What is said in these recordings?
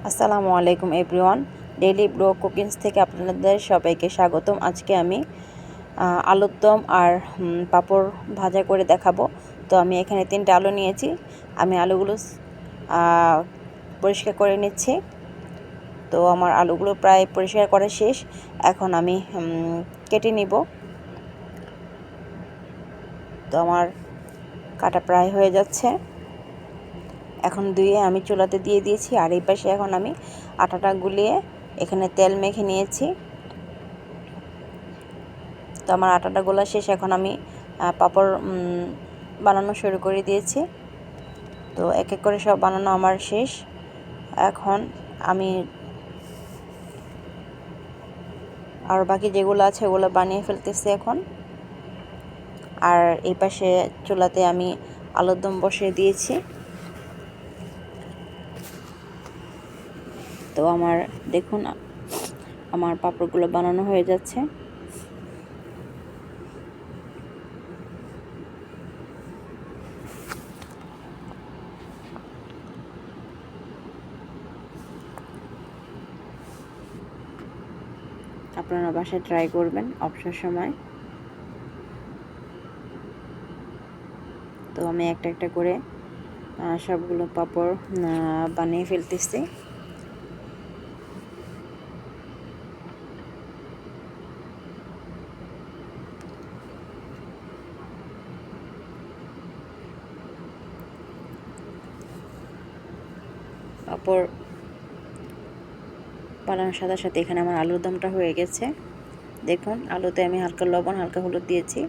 আসসালামু আলাইকুম everyone, daily blog cookings থেকে আপনাদের সবাইকে স্বাগতম। আজকে আমি আলুর দম আর পাঁপড় ভাজা করে দেখাবো। তো আমি এখানে 3টে আলু নিয়েছি। আমি আলুগুলো পরিষ্কার করে নিচ্ছি। তো আমার আলুগুলো প্রায় পরিষ্কার করা শেষ। এখন আমি কেটে নিব। তো আমার কাটা প্রায় হয়ে যাচ্ছে। এখন ধুয়ে আমি চুলাতে দিয়ে দিয়েছি। আর এই পাশে এখন আমি আটাটা গুলিয়ে এখানে তেল মেখে নিয়েছি। তো আমার আটাটা গোলা শেষ। এখন আমি পাঁপড় বানানো শুরু করে দিয়েছি। তো এক এক করে সব বানানো আমার শেষ। এখন আমি আর বাকি যেগুলো আছে ওগুলো বানিয়ে ফেলতেছি এখন। আর এই পাশে চুলাতে আমি আলুর দম বসিয়ে দিয়েছি। তো আমার দেখুন আমার পাঁপড়গুলো বানানো হয়ে যাচ্ছে। আপনারা বাসায় ট্রাই করবেন অবসর সময়। তো আমি একটা একটা করে সবগুলো পাঁপড় বানিয়ে ফেলতেছি। পাঁপড় বানানোর সাথে সাথে এখানে আমার আলুর দমটা হয়ে গেছে। দেখুন আলুতে আমি হালকা লবণ হালকা হলুদ দিয়েছি।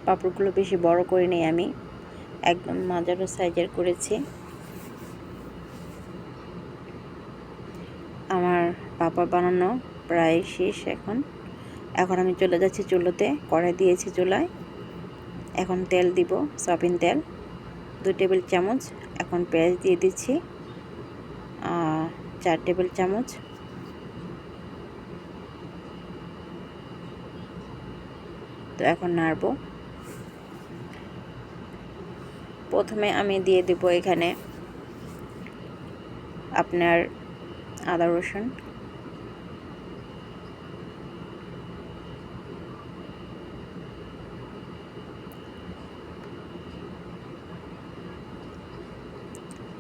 পাঁপড়গুলো বেশি বড় করে নিই, আমি একদম মাঝারি সাইজের করেছি। আমার পাঁপড় বানানো প্রায় শেষ। এখন আমি চলে যাচ্ছি চুলোতে, কড়াই দিয়েছি চুলায়। এখন তেল দিব, সয়াবিন তেল 2 টেবিল চামচ। এখন পেঁয়াজ দিয়ে দিচ্ছি 4 টেবিল চামচ। তো এখন নাড়ব। প্রথমে আমি দিয়ে দেব এখানে আপনার আদা রসুন,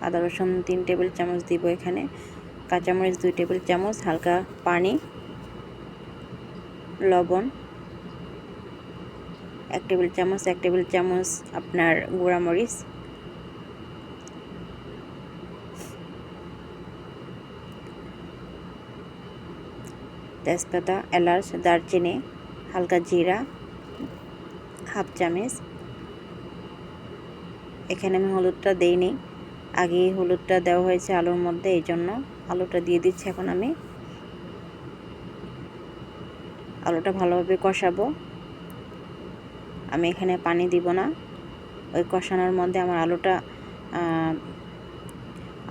আদা রসুন 3 টেবিল চামচ দিব এখানে। কাঁচামরিচ 2 টেবিল চামচ, হালকা পানি, লবণ 1 টেবিল চামচ, 1 টেবিল চামচ আপনার গুঁড়া মরিচ, তেজপাতা, এলাচ, দারচিনি, হালকা জিরা হাফ চামচ। এখানে আমি হলুদটা দেইনি, আগে হলুদটা দেওয়া হয়েছে আলুর মধ্যে, এই জন্য আলুটা দিয়ে দিচ্ছি। এখন আমি আলুটা ভালোভাবে কষাবো। আমি এখানে পানি দিব না, ওই কষানোর মধ্যে আমার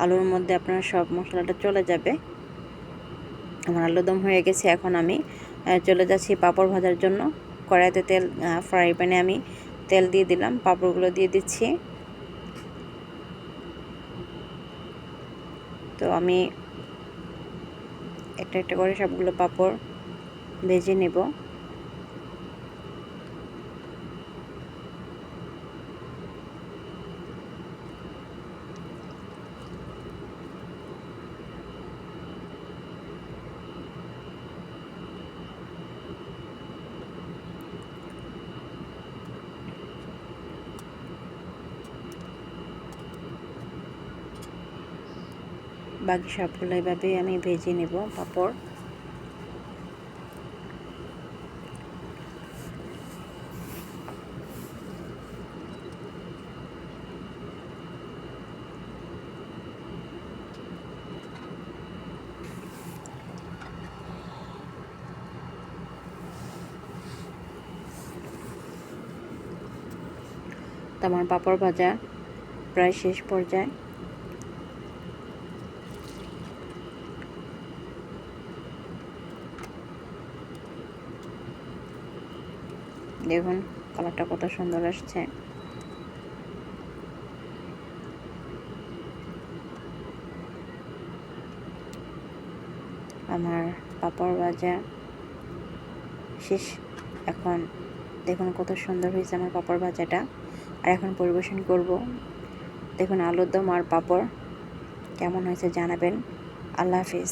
আলুর মধ্যে আপনার সব মশলাটা চলে যাবে। আমার আলুর দম হয়ে গেছে। এখন আমি চলে যাচ্ছি পাঁপড় ভাজার জন্য। কড়াইতে ফ্রাই প্যানে আমি তেল দিয়ে দিলাম, পাঁপড়গুলো দিয়ে দিচ্ছি। তো আমি একটা একটা করে সবগুলো পাঁপড় ভেজে নেব। বাকি সবগুলো এভাবে আমি ভেজে নেব পাঁপড়। তো আমার পাঁপড় ভাজা প্রায় শেষ পর্যায়ে। দেখুন কালারটা কত সুন্দর আসছে। আমার পাঁপড় ভাজা শেষ। এখন দেখুন কত সুন্দর হয়েছে আমার পাঁপড় ভাজাটা। আর এখন পরিবেশন করব। দেখুন আলুর দম আর পাঁপড় কেমন হয়েছে জানাবেন। আল্লাহ হাফিজ।